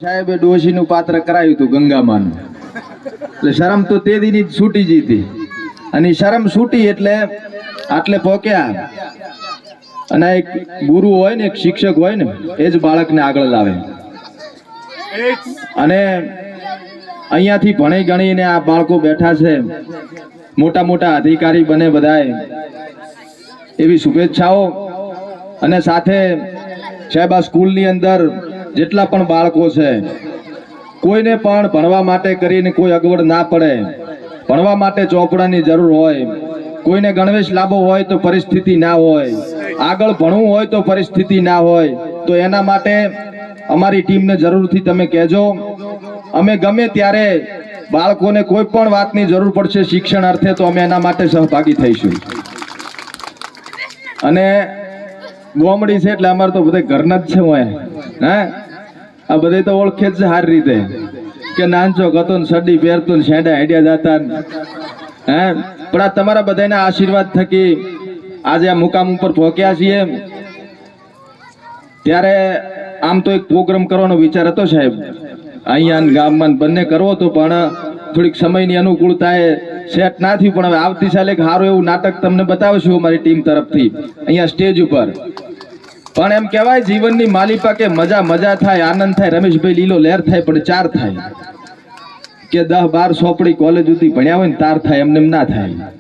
સાહેબે ડોશીનું પાત્ર કરાયું હતું ગંગામાનું, એટલે શરમ તો તે દીની જ છૂટી ગઈ હતી. અને શરમ છૂટી એટલે આટલે પહોંચ્યા. અને એક ગુરુ હોય ને, એક શિક્ષક હોય ને, એ જ બાળકને આગળ લાવે. અને અહીંયાથી ભણી ગણીને આ બાળકો બેઠા છે, મોટા મોટા અધિકારી બને બધાય, એવી શુભેચ્છાઓ. અને સાથે સાહેબ આ સ્કૂલની અંદર જેટલા પણ બાળકો છે, કોઈને પણ ભણવા માટે કરીને કોઈ અગવડ ના પડે, ભણવા માટે ચોપડાની જરૂર હોય, કોઈને ગણવેશ લાવવો હોય તો પરિસ્થિતિ ના હોય, આગળ ભણવું હોય તો પરિસ્થિતિ ના હોય, તો એના માટે અમારી ટીમને જરૂરથી તમે કહેજો. અમે ગમે ત્યારે બાળકોને કોઈ પણ વાતની જરૂર પડશે શિક્ષણ અર્થે, તો અમે એના માટે સહભાગી થઈશું. અને ગોમડી છે એટલે અમારે તો બધા ઘરના જ છે હોય. હે આ બધે તો ઓળખે જ છે સારી રીતે, કે નાનચો હતો ને સડી પહેરતો ને શેડા હેડ્યા જતા. હે પણ આ તમારા બધાના આશીર્વાદ થકી આજે આ મુકામ ઉપર પહોંચ્યા છીએ. ત્યારે આમ તો એક પ્રોગ્રામ કરવાનો વિચાર હતો સાહેબ, અહીંયા ગામમાં બંને કરવો તો, પણ થોડીક સમયની અનુકૂળતાએ સેટ ના થયું. પણ હવે આવતી સાલે એક સારું એવું નાટક તમને બતાવશું અમારી ટીમ તરફથી અહીંયા સ્ટેજ ઉપર. પણ એમ કહેવાય જીવનની માલિપા કે મજા મજા થાય, આનંદ થાય, રમેશભાઈ લીલો લહેર થાય, પણ ચાર થાય. કે 10-12 સોપડી કોલેજ સુધી ભણ્યા હોય ને તાર થાય, એમને એમ ના થાય.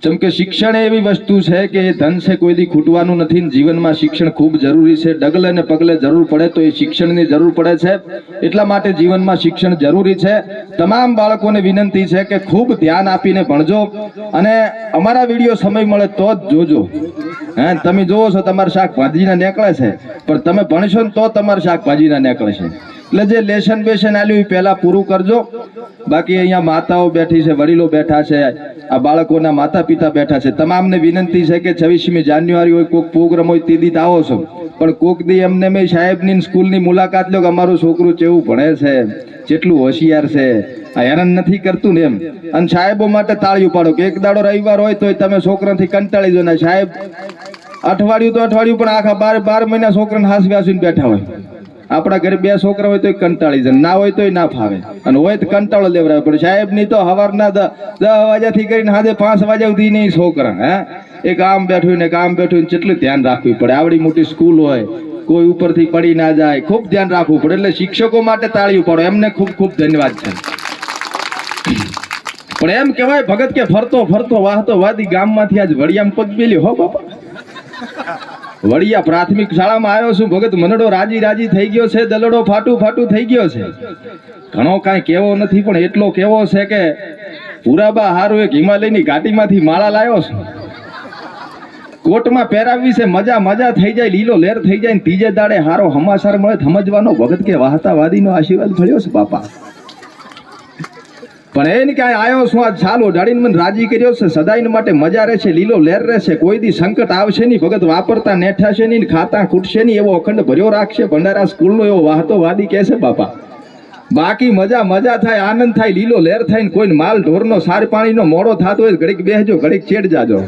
જેમ કે શિક્ષણ એવી વસ્તુ છે કે એ ધન છે, કોઈ દી ખૂટવાનું નથી. જીવનમાં શિક્ષણ ખૂબ જરૂરી છે. ડગલે ને પગલે જરૂર પડે તો એ શિક્ષણની જરૂર પડે છે. એટલા માટે જીવનમાં શિક્ષણ જરૂરી છે. તમામ બાળકોને વિનંતી છે કે ખૂબ ધ્યાન આપીને ભણજો. અને અમારા વિડીયો સમય મળે તો જ જોજો. હે તમે જોવો છો તમારા શાકભાજીના નીકળે છે, પણ તમે ભણશો ને તો તમારા શાકભાજીના નીકળે છે. એટલે જે લેશન બેશન આલ્યું એ પહેલા પૂરું કરજો. બાકી અહીંયા માતાઓ બેઠી છે, વડીલો બેઠા છે, આ બાળકોના માતા પિતા બેઠા છે. તમામને વિનંતી છે કે 26મી જાન્યુઆરી હોય, કોઈક પ્રોગ્રામ હોય તે દી આવો છો, પણ કોક દી એમને મેં સાહેબની સ્કૂલની મુલાકાત લો કે અમારું છોકરું કેવું ભણે છે, કેટલું હોશિયાર છે, આ હેરાન નથી કરતું ને એમ. અને સાહેબો માટે તાળીઓ પાડો કે એક દાડો રવિવાર હોય તો તમે છોકરાથી કંટાળી જો ને. સાહેબ અઠવાડિયું તો અઠવાડિયું, પણ આખા 12 મહિના છોકરાને હાસ વ્યાસીને બેઠા હોય. આપણા ઘરે 2 છોકરા હોય તો કંટાળી જાય, ના હોય તો ના ફાવે, અને હોય તો કંટાળો લેવડાવે. પણ સાહેબ ની તો સવારના 10 વાગ્યાથી કરીને સાંજે 5 વાગ્યા સુધી નહીં છોકરા. હે એક આમ બેઠું ને કામ બેઠું, કેટલું ધ્યાન રાખવું પડે. આવડી મોટી સ્કૂલ હોય, કોઈ ઉપરથી પડી ના જાય, ખૂબ ધ્યાન રાખવું પડે. એટલે શિક્ષકો માટે તાળીઓ પાડો, એમને ખૂબ ખૂબ ધન્યવાદ છે. પણ એમ કહેવાય ભગત કે ફરતો ફરતો વાહતો વાદી ગામમાંથી આજ વડિયામ પગ મેલ્યો. હો બાપા, વડિયા પ્રાથમિક શાળામાં આવ્યો છું ભગત, મનડો રાજી રાજી થઈ ગયો છે, દલડો ફાટું ફાટું થઈ ગયો છે. ઘણો કાંઈ કેવો નથી, પણ એટલો કેવો છે કે પુરાબા હારું એક હિમાલયની ઘાટીમાંથી માળા લાવ્યો છું. કોટમાં પહેરાવી છે, મજા મજા થઈ જાય, લીલો લહેર થઈ જાય. ત્રીજે દાડે હારો હમાસર મળે, સમજવાનો ભગત કે વાહતા વાદીનો આશીર્વાદ મળ્યો છે બાપા. પણ એને ક્યાંય આવ્યો છું આજ ચાલો ડાળીને મને રાજી કર્યો છે. સદાયને માટે મજા રહેશે, લીલો લહેર રહેશે, કોઈ દી સંકટ આવશે નહીં. ભગત વાપરતા નેઠાશે નહીં, ખાતા ખૂટશે નહીં, એવો અખંડ ભર્યો રાખશે. ભંડારા સ્કૂલનો એવો વાહતો વાદી કહે છે બાપા. બાકી મજા મજા થાય, આનંદ થાય, લીલો લહેર થાય. ને કોઈને માલ ઢોરનો સાર પાણીનો મોડો થતો હોય ઘડીક બેસજો, ઘડીક ચેડ જાજો.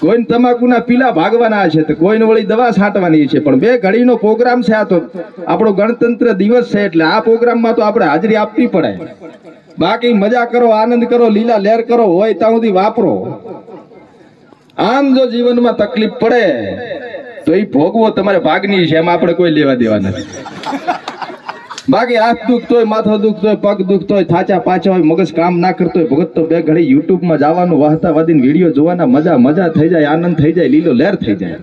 કોઈને તમાકુના પીલા ભાગવાના છે, તો કોઈને વળી દવા છાંટવાની છે. પણ 2 ઘડીનો પ્રોગ્રામ છે. આ તો આપણો ગણતંત્ર દિવસ છે, એટલે આ પ્રોગ્રામમાં તો આપણે હાજરી આપવી પડે. બાકી મજા કરો, આનંદ કરો, લીલા લહેર કરો, હોય ત્યાં સુધી વાપરો. આમ જો જીવનમાં તકલીફ પડે તો એ ભોગવો તમારે ભાગની છે, એમાં આપણે કોઈ લેવા દેવા નથી. બાકી હાથ દુખતો હોય, માથો દુખતો હોય, પગ દુખતો હોય, થાચા પાછા હોય, મગજ કામ ના કરતો હોય, ભગત તો 2 ઘડી યુટ્યુબમાં જવાનું, વાહતા વાદીને વિડીયો જોવાના, મજા મજા થઈ જાય, આનંદ થઈ જાય, લીલો લહેર થઈ જાય.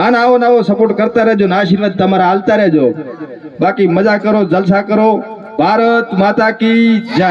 આને આવો ને આવો સપોર્ટ કરતા રહેજો ને આશીર્વાદ તમારા હાલતા રહેજો. બાકી મજા કરો, જલસા કરો. ભારત માતા કી જય.